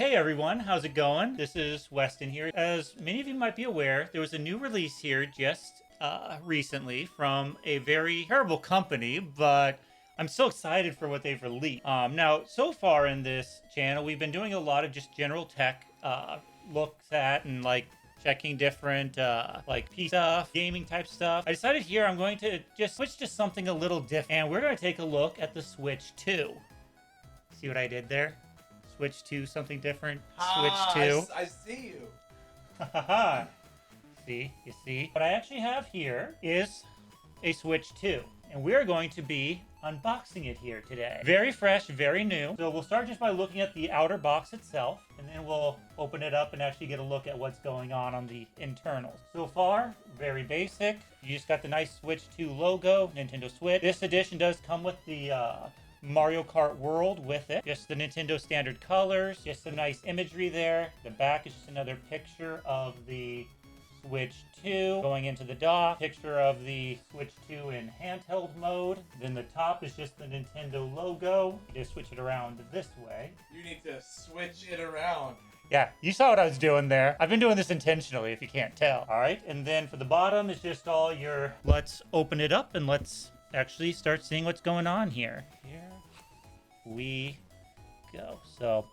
Hey everyone, how's it going? This is Weston here. As many of you might be aware, there was a new release here just recently from a very terrible company, but I'm so excited for what they've released. Now, so far in this channel, we've been doing a lot of just general tech looks at and like checking different like PC stuff, gaming type stuff. I decided here I'm going to just switch to something a little different, and we're going to take a look at the Switch 2. See what I did there? Switch to something different. Switch to. I see you. You see? What I actually have here is a Switch 2. And we're going to be unboxing it here today. Very fresh, very new. So we'll start just by looking at the outer box itself. And then we'll open it up and actually get a look at what's going on the internals. So far, very basic. You just got the nice Switch 2 logo, Nintendo Switch. This edition does come with the Mario Kart World with it. Just the Nintendo standard colors. Just some nice imagery there. The back is just another picture of the Switch 2 going into the dock. Picture of the Switch 2 in handheld mode. Then the top is just the Nintendo logo. You just switch it around this way. You need to switch it around. Yeah, you saw what I was doing there. I've been doing this intentionally, if you can't tell. All right, and then for the bottom is just all your... Let's open it up and let's actually start seeing what's going on here. Here we go. So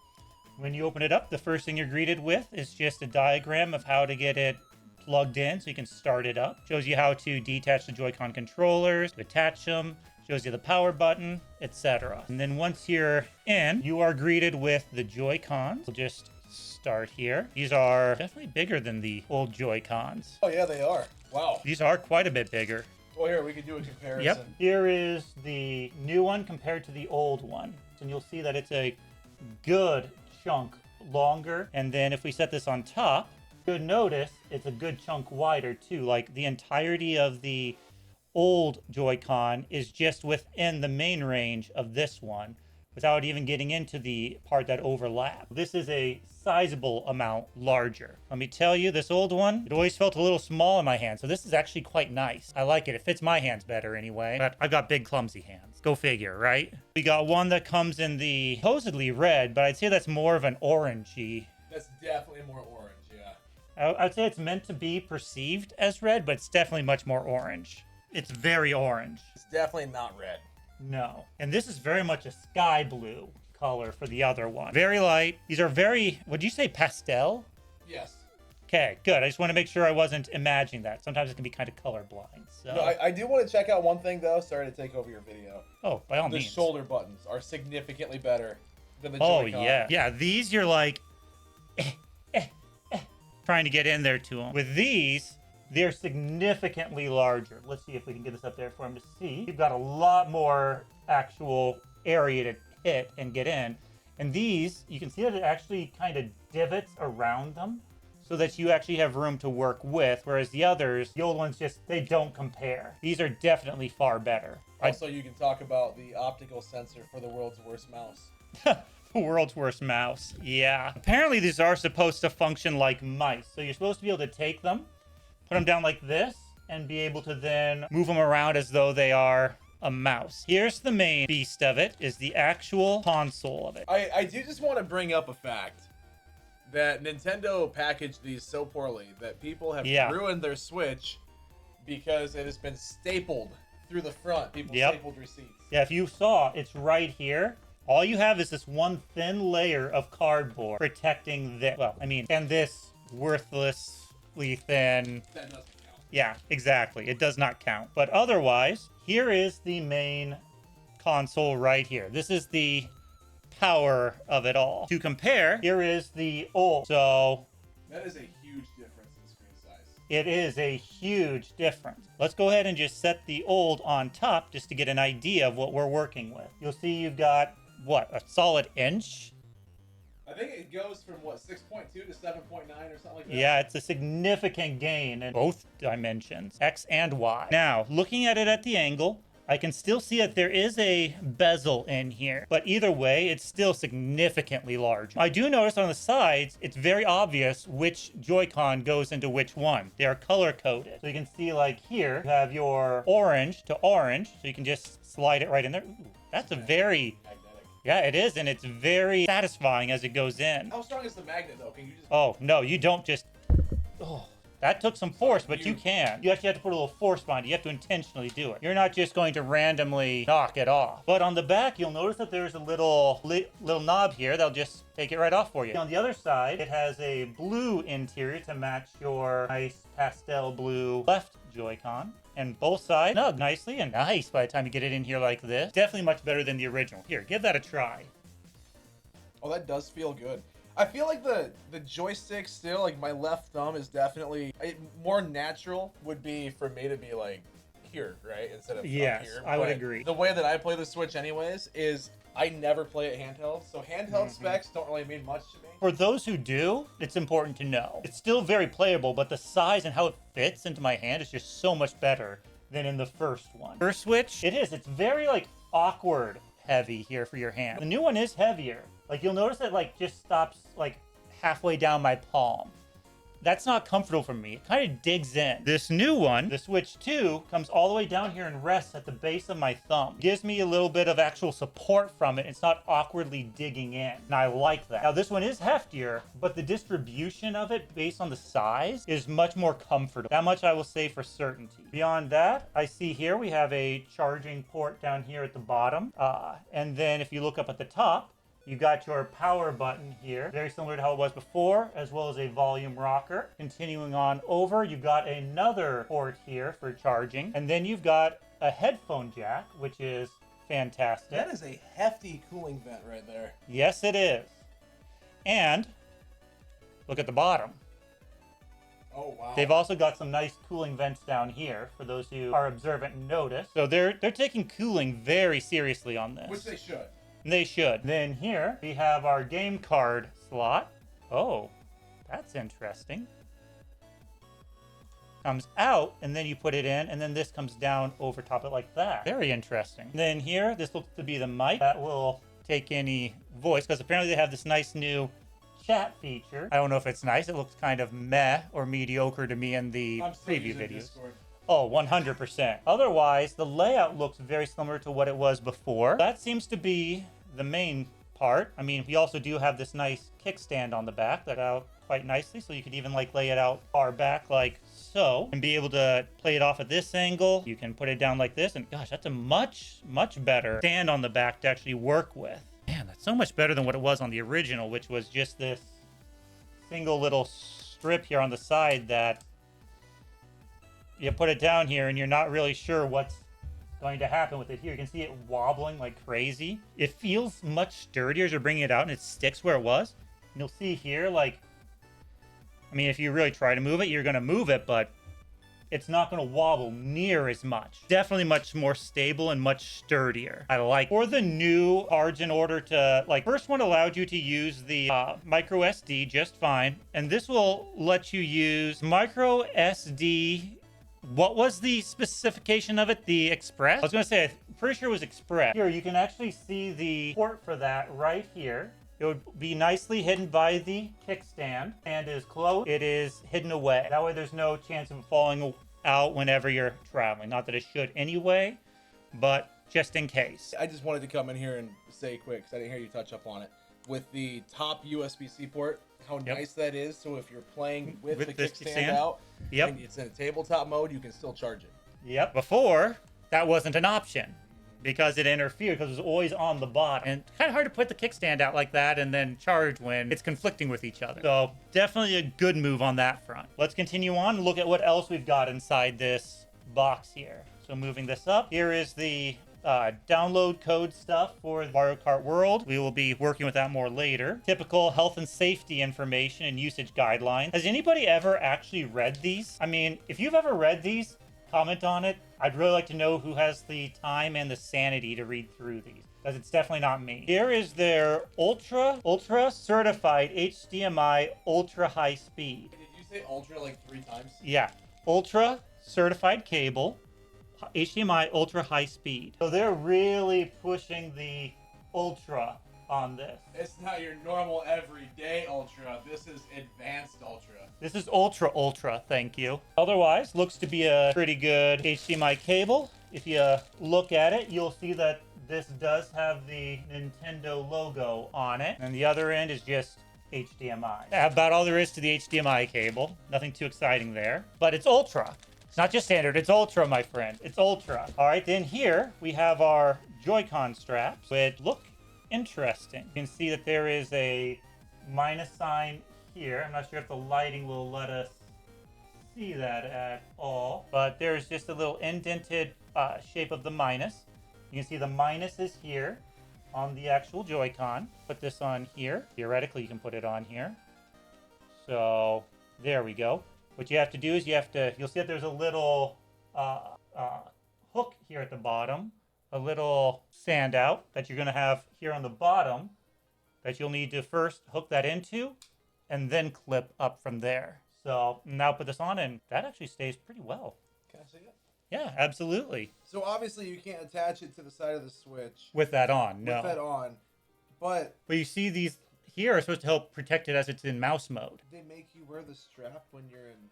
when you open it up, the first thing you're greeted with is just a diagram of how to get it plugged in so you can start it up. Shows you how to detach the Joy-Con controllers, attach them, shows you the power button, etc. And then once you're in, you are greeted with the Joy-Cons. We'll just start here. These are definitely bigger than the old Joy-Cons. Oh yeah, they are. Wow. These are quite a bit bigger. Well, here we can do a comparison. Yep. Here is the new one compared to the old one. And you'll see that it's a good chunk longer. And then if we set this on top, you'll notice it's a good chunk wider too. Like the entirety of the old Joy-Con is just within the main range of this one without even getting into the part that overlaps. This is a sizable amount larger. Let me tell you, this old one, it always felt a little small in my hand. So this is actually quite nice. I like it. It fits my hands better anyway. But I've got big, clumsy hands. Go figure, right? We got one that comes in the supposedly red, but I'd say that's more of an orangey. That's definitely more orange, yeah. I'd say it's meant to be perceived as red, but it's definitely much more orange. It's very orange. It's definitely not red. No. And this is very much a sky blue color for the other one. Very light. These are very, would you say pastel? Yes. Okay, good. I just want to make sure I wasn't imagining that. Sometimes it can be kind of colorblind. So. No, I do want to check out one thing though. Sorry to take over your video. Oh, by all The means. shoulder buttons are significantly better than the Oh, Joy-Con. yeah. Yeah, these you're like, trying to get in there to them. With these, they're significantly larger. Let's see if we can get this up there for him to see. You've got a lot more actual area to hit and get in. And these, you can see that it actually kind of divots around them so that you actually have room to work with. Whereas the others, the old ones just, they don't compare. These are definitely far better. Also, you can talk about the optical sensor for the world's worst mouse. The world's worst mouse. Yeah. Apparently these are supposed to function like mice. So you're supposed to be able to take them, put them down like this, and be able to then move them around as though they are a mouse. Here's the main beast of it, is the actual console of it. I do just want to bring up a fact that Nintendo packaged these so poorly that people have ruined their Switch because it has been stapled through the front. People stapled receipts. Yeah, if you saw, it's right here. All you have is this one thin layer of cardboard protecting this. Well, I mean, and this worthlessly thin. That doesn't count. Yeah, exactly. It does not count. But otherwise, here is the main console right here. This is the power of it all. To compare, here is the old. So that is a huge difference in screen size. it is a huge difference. Let's go ahead and just set the old on top just to get an idea of what we're working with. You'll see you've got, what, a solid inch? I think it goes from, what, 6.2 to 7.9 or something like that? Yeah, it's a significant gain in both dimensions, X and Y. Now, looking at it at the angle, I can still see that there is a bezel in here, but either way, it's still significantly large. I do notice on the sides, it's very obvious which Joy-Con goes into which one. They are color-coded. So you can see, like here, you have your orange to orange, so you can just slide it right in there. Ooh, that's a very... Magnetic. Yeah, it is, and it's very satisfying as it goes in. How strong is the magnet, though? Can you just... Oh, no, you don't just... Oh, that took some force, but you can. You actually have to put a little force behind it. You have to intentionally do it. You're not just going to randomly knock it off. But on the back, you'll notice that there's a little knob here that'll just take it right off for you. On the other side, it has a blue interior to match your nice pastel blue left Joy-Con. And both sides snug nicely and nice by the time you get it in here like this. Definitely much better than the original. Here, give that a try. Oh, that does feel good. I feel like the joystick still, like my left thumb is definitely more natural would be for me to be like here, right? Instead of yes, here. I would agree. The way that I play the Switch anyways is I never play it handheld. So handheld specs don't really mean much to me. For those who do, it's important to know. It's still very playable, but the size and how it fits into my hand is just so much better than in the first one. First Switch, it's very like awkward heavy here for your hand. The new one is heavier. Like you'll notice it like just stops like halfway down my palm. That's not comfortable for me. It kind of digs in. This new one, the Switch 2, comes all the way down here and rests at the base of my thumb. Gives me a little bit of actual support from it. It's not awkwardly digging in, and I like that. Now this one is heftier, but the distribution of it based on the size is much more comfortable. That much I will say for certainty. Beyond that, I see here we have a charging port down here at the bottom. And then if you look up at the top, you got your power button here, very similar to how it was before, as well as a volume rocker. Continuing on over, you've got another port here for charging. And then you've got a headphone jack, which is fantastic. That is a hefty cooling vent right there. Yes, it is. And look at the bottom. Oh, wow. They've also got some nice cooling vents down here for those who are observant and notice. So they're taking cooling very seriously on this. Which they should. They should. Then here we have our game card slot. Oh, that's interesting. Comes out and then you put it in and then this comes down over top of it like that. Very interesting. Then here, this looks to be the mic that will take any voice because apparently they have this nice new chat feature. I don't know if it's nice. It looks kind of meh or mediocre to me in the preview videos. Discord. Oh, 100%. Otherwise, the layout looks very similar to what it was before. That seems to be the main part. I mean, we also do have this nice kickstand on the back that out quite nicely, so you could even like lay it out far back like so and be able to play it off at this angle. You can put it down like this, and gosh, that's a much better stand on the back to actually work with. Man, that's so much better than what it was on the original, which was just this single little strip here on the side that you put it down here and you're not really sure what's going to happen with it here. You can see it wobbling like crazy. It feels much sturdier as you're bringing it out and it sticks where it was. And you'll see here, like, I mean, if you really try to move it, you're going to move it, but it's not going to wobble near as much. Definitely much more stable and much sturdier. I like. For the new cards, in order to, like, first one allowed you to use the micro SD just fine. And this will let you use micro SD. What was the specification of it? The Express? I was going to say, I'm pretty sure it was Express. Here, you can actually see the port for that right here. It would be nicely hidden by the kickstand. And is closed. It is hidden away. That way there's no chance of falling out whenever you're traveling. Not that it should anyway, but just in case. I just wanted to come in here and say quick, because I didn't hear you touch up on it. With the top USB-C port, how nice that is. So if you're playing with the kickstand out, and it's in a tabletop mode, you can still charge it. Yep. Before, that wasn't an option because it interfered because it was always on the bottom. And it's kind of hard to put the kickstand out like that and then charge when it's conflicting with each other. So definitely a good move on that front. Let's continue on and look at what else we've got inside this box here. So moving this up, here is the download code stuff for Mario Kart World. We will be working with that more later. Typical health and safety information and usage guidelines. Has anybody ever actually read these? I mean, if you've ever read these, comment on it. I'd really like to know who has the time and the sanity to read through these, because it's definitely not me. Here is their ultra certified HDMI ultra high speed. Did you say ultra like 3 times? Yeah, ultra certified cable. HDMI ultra high speed. So they're really pushing the ultra on this. It's not your normal everyday ultra. This is advanced ultra. This is ultra, thank you. Otherwise, looks to be a pretty good HDMI cable. If you look at it, you'll see that this does have the Nintendo logo on it, and the other end is just HDMI. About all there is to the HDMI cable. Nothing too exciting there, but it's ultra. It's not just standard, it's ultra, my friend. It's ultra. All right, then here we have our Joy-Con straps, which look interesting. You can see that there is a minus sign here. I'm not sure if the lighting will let us see that at all, but there's just a little indented shape of the minus. You can see the minus is here on the actual Joy-Con. Put this on here. Theoretically, you can put it on here. So there we go. What you have to do is you'll see that there's a little hook here at the bottom, a little sand out that you're going to have here on the bottom that you'll need to first hook that into and then clip up from there. So now put this on, and that actually stays pretty well. Can I see it? Yeah, absolutely. So obviously you can't attach it to the side of the Switch. With that on, no. With that on. But you see these here are supposed to help protect it as it's in mouse mode. They make you wear the strap when you're in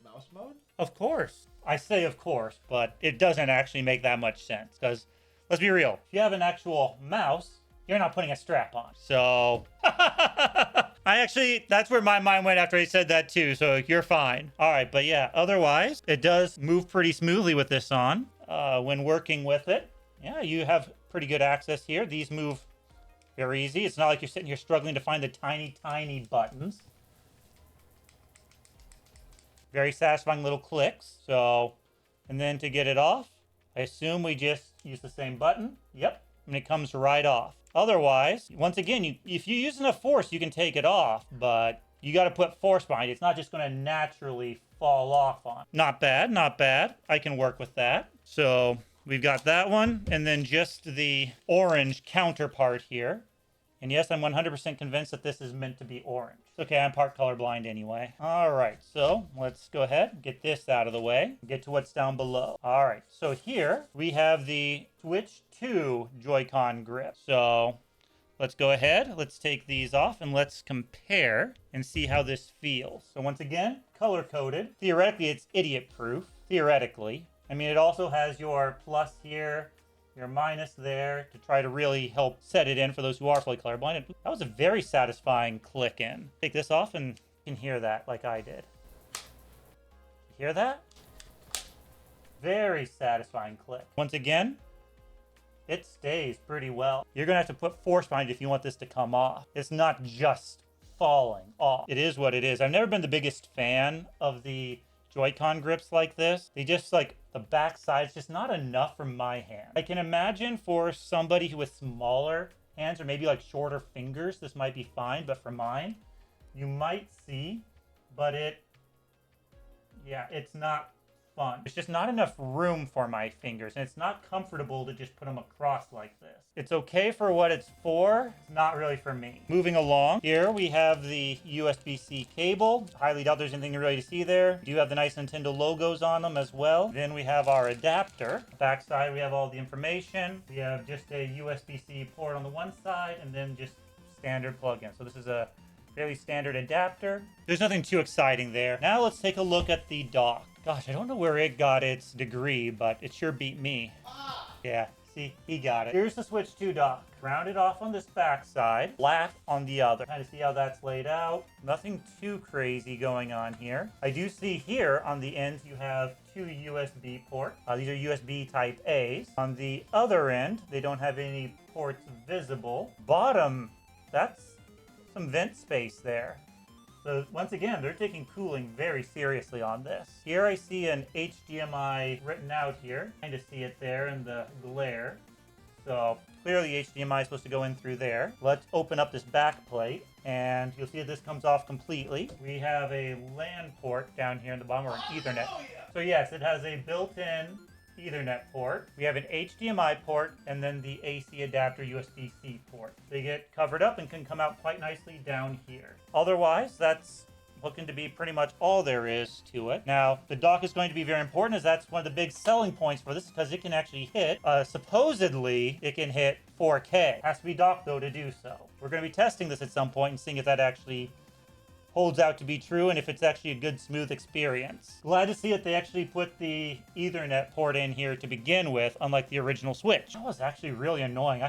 mouse mode? Of course. I say of course, but it doesn't actually make that much sense. Because, let's be real, if you have an actual mouse, you're not putting a strap on. So, that's where my mind went after I said that too, so you're fine. All right, but yeah, otherwise, it does move pretty smoothly with this on when working with it. Yeah, you have pretty good access here. These move very easy. It's not like you're sitting here struggling to find the tiny, tiny buttons. Very satisfying little clicks. So, and then to get it off, I assume we just use the same button. Yep, and it comes right off. Otherwise, once again, if you use enough force, you can take it off, but you got to put force behind it. It's not just going to naturally fall off on. Not bad, not bad. I can work with that. So we've got that one, and then just the orange counterpart here. And yes, I'm 100% convinced that this is meant to be orange. It's okay, I'm part colorblind anyway. All right, so let's go ahead and get this out of the way. Get to what's down below. All right, so here we have the Switch 2 Joy-Con grip. So let's go ahead, let's take these off and let's compare and see how this feels. So once again, color-coded. Theoretically, it's idiot-proof. Theoretically. I mean, it also has your plus here, your minus there to try to really help set it in for those who are fully colorblind. That was a very satisfying click in. Take this off and you can hear that like I did. You hear that? Very satisfying click. Once again, it stays pretty well. You're gonna have to put force behind it if you want this to come off. It's not just falling off. It is what it is. I've never been the biggest fan of the Joy-Con grips like this. They just the back side's just not enough for my hand. I can imagine for somebody with smaller hands or maybe like shorter fingers, this might be fine, but for mine, you might see, but it's not fun. There's just not enough room for my fingers, and it's not comfortable to just put them across like this. It's okay for what it's for, it's not really for me. Moving along, here we have the USB-C cable. Highly doubt there's anything really to see there. We do have the nice Nintendo logos on them as well. Then we have our adapter. Back side, we have all the information. We have just a USB-C port on the one side, and then just standard plug-in. So this is a fairly standard adapter. There's nothing too exciting there. Now let's take a look at the dock. Gosh, I don't know where it got its degree, but it sure beat me. Yeah, see, he got it. Here's the Switch 2 dock. Rounded off on this back side, flat on the other. Kind of see how that's laid out. Nothing too crazy going on here. I do see here on the ends you have two USB ports. These are USB type A's. On the other end, they don't have any ports visible. Bottom, that's some vent space there. So once again, they're taking cooling very seriously on this. Here I see an HDMI written out here. Kind of see it there in the glare. So clearly HDMI is supposed to go in through there. Let's open up this back plate and you'll see that this comes off completely. We have a LAN port down here in the bottom, or an Ethernet. So yes, it has a built-in Ethernet port. We have an HDMI port and then the AC adapter USB-C port. They get covered up and can come out quite nicely down here. Otherwise, that's looking to be pretty much all there is to it. Now, the dock is going to be very important, as that's one of the big selling points for this, because it can actually hit, supposedly, it can hit 4K. Has to be docked, though, to do so. We're going to be testing this at some point and seeing if that actually holds out to be true and if it's actually a good, smooth experience. Glad to see that they actually put the Ethernet port in here to begin with, unlike the original Switch. That was actually really annoying.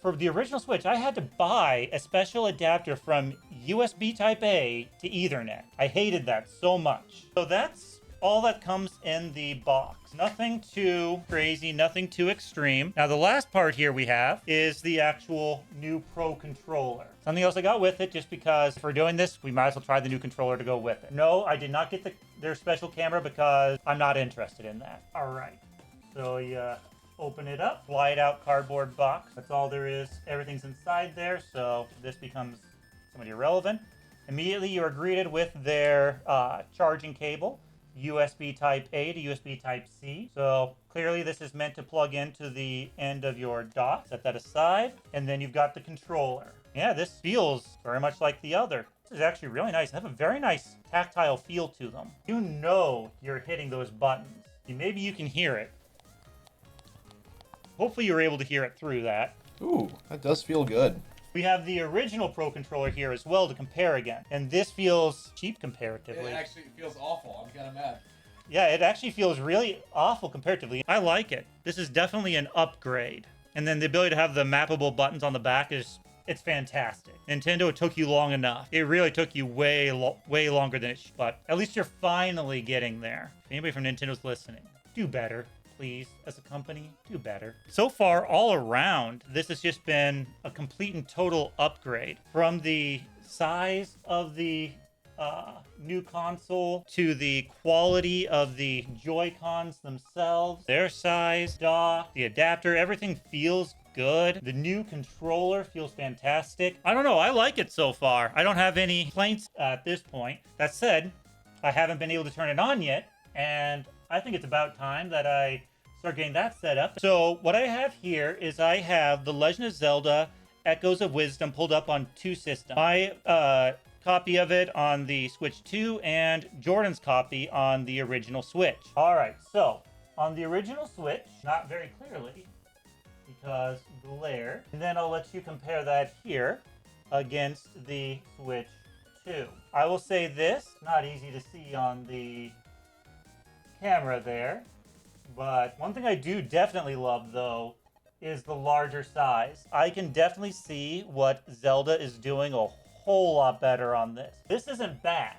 For the original Switch, I had to buy a special adapter from USB Type A to Ethernet. I hated that so much. So that's all that comes in the box. Nothing too crazy, nothing too extreme. Now the last part here we have is the actual new Pro controller. Something else I got with it, just because if we're doing this, we might as well try the new controller to go with it. No, I did not get their special camera because I'm not interested in that. All right, so you open it up, slide out cardboard box. That's all there is. Everything's inside there, so this becomes somewhat irrelevant. Immediately you are greeted with their charging cable. USB Type A to USB Type C. So clearly this is meant to plug into the end of your dock. Set that aside. And then you've got the controller. Yeah, this feels very much like the other. This is actually really nice. They have a very nice tactile feel to them. You know you're hitting those buttons. Maybe you can hear it. Hopefully you're able to hear it through that. Ooh, that does feel good. We have the original Pro controller here as well to compare again. And this feels cheap comparatively. It actually feels awful. I'm kind of mad. Yeah, it actually feels really awful comparatively. I like it. This is definitely an upgrade. And then the ability to have the mappable buttons on the back it's fantastic. Nintendo took you long enough. It really took you way longer than it should. But at least you're finally getting there. If anybody from Nintendo's listening, do better. Please, as a company, do better. So far, all around, this has just been a complete and total upgrade. From the size of the new console to the quality of the Joy-Cons themselves, their size, dock, the adapter, everything feels good. The new controller feels fantastic. I don't know, I like it so far. I don't have any complaints at this point. That said, I haven't been able to turn it on yet, and I think it's about time that I start getting that set up. So what I have here is I have The Legend of Zelda Echoes of Wisdom pulled up on two systems. My copy of it on the Switch 2 and Jordan's copy on the original Switch. All right, so on the original Switch, not very clearly because glare, and then I'll let you compare that here against the Switch 2. I will say this, not easy to see on the camera there, but one thing I do definitely love though is the larger size. I can definitely see what Zelda is doing a whole lot better on this. This isn't bad.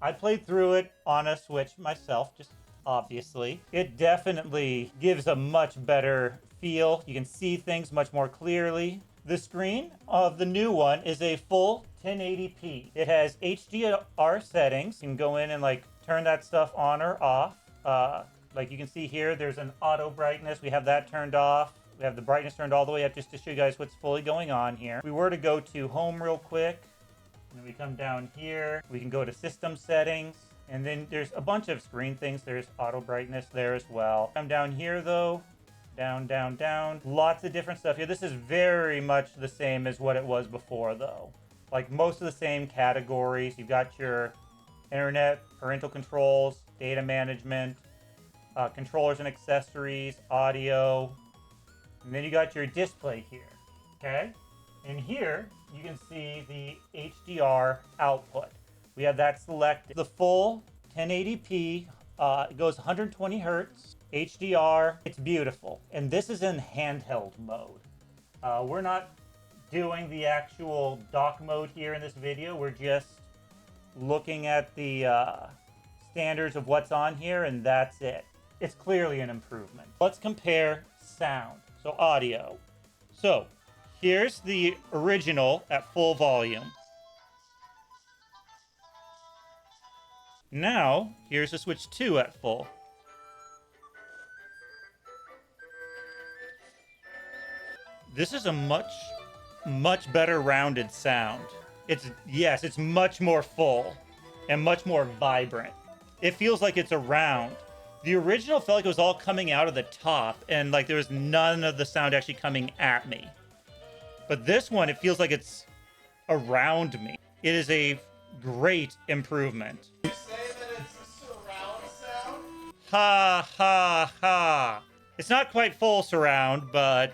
I played through it on a Switch myself, just obviously. It definitely gives a much better feel. You can see things much more clearly. The screen of the new one is a full 1080p. It has HDR settings. You can go in and like turn that stuff on or off. Like you can see here, there's an auto brightness. We have that turned off. We have the brightness turned all the way up just to show you guys what's fully going on here. If we were to go to home real quick, and we come down here, we can go to system settings, and then there's a bunch of screen things. There's auto brightness there as well. Come down here though, down, down, down. Lots of different stuff here. This is very much the same as what it was before though. Like most of the same categories. You've got your internet, parental controls, data management, controllers and accessories, audio, and then you got your display here, okay? And here, you can see the HDR output. We have that selected. The full 1080p, it goes 120 hertz, HDR, it's beautiful. And this is in handheld mode. We're not doing the actual dock mode here in this video. We're just looking at the standards of what's on here, and that's it. It's clearly an improvement. Let's compare sound, so audio. So here's the original at full volume. Now, here's the Switch 2 at full. This is a much better rounded sound. It's much more full and much more vibrant. It feels like it's a round. The original felt like it was all coming out of the top and like there was none of the sound actually coming at me. But this one, it feels like it's around me. It is a great improvement. You say that it's a surround sound? Ha ha ha. It's not quite full surround, but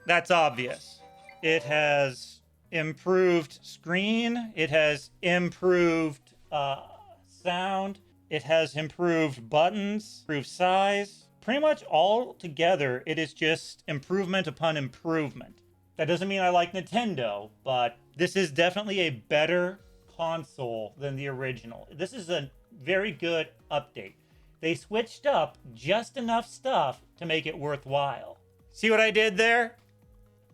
that's obvious. It has improved screen. It has improved sound. It has improved buttons, improved size. Pretty much all together, it is just improvement upon improvement. That doesn't mean I like Nintendo, but this is definitely a better console than the original. This is a very good update. They switched up just enough stuff to make it worthwhile. See what I did there?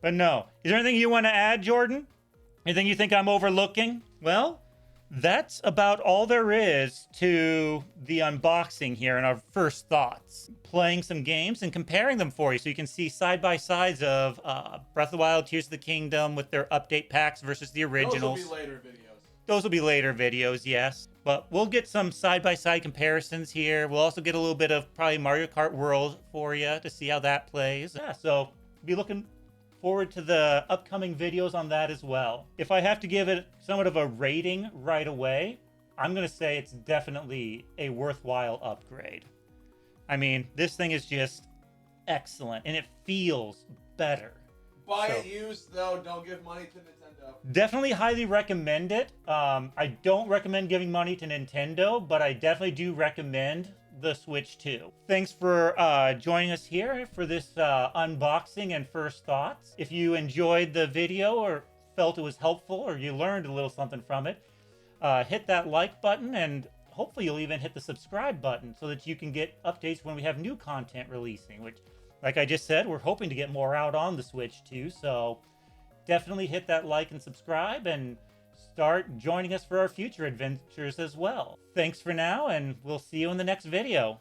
But no. Is there anything you want to add, Jordan? Anything you think I'm overlooking? Well, that's about all there is to the unboxing here and our first thoughts. Playing some games and comparing them for you so you can see side-by-sides of Breath of the Wild, Tears of the Kingdom with their update packs versus the originals. Those will be later videos. Those will be later videos, yes. But we'll get some side-by-side comparisons here. We'll also get a little bit of probably Mario Kart World for you to see how that plays. Yeah, so be looking forward to the upcoming videos on that as well. If I have to give it somewhat of a rating right away, I'm going to say it's definitely a worthwhile upgrade. I mean, this thing is just excellent, and it feels better. Buy it used, though. Don't give money to Nintendo. Definitely highly recommend it. I don't recommend giving money to Nintendo, but I definitely do recommend the Switch 2. Thanks for joining us here for this unboxing and first thoughts. If you enjoyed the video or felt it was helpful or you learned a little something from it, hit that like button, and hopefully you'll even hit the subscribe button so that you can get updates when we have new content releasing, which, like I just said, we're hoping to get more out on the Switch 2, so definitely hit that like and subscribe and start joining us for our future adventures as well. Thanks for now, and we'll see you in the next video.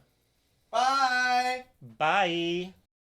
Bye! Bye!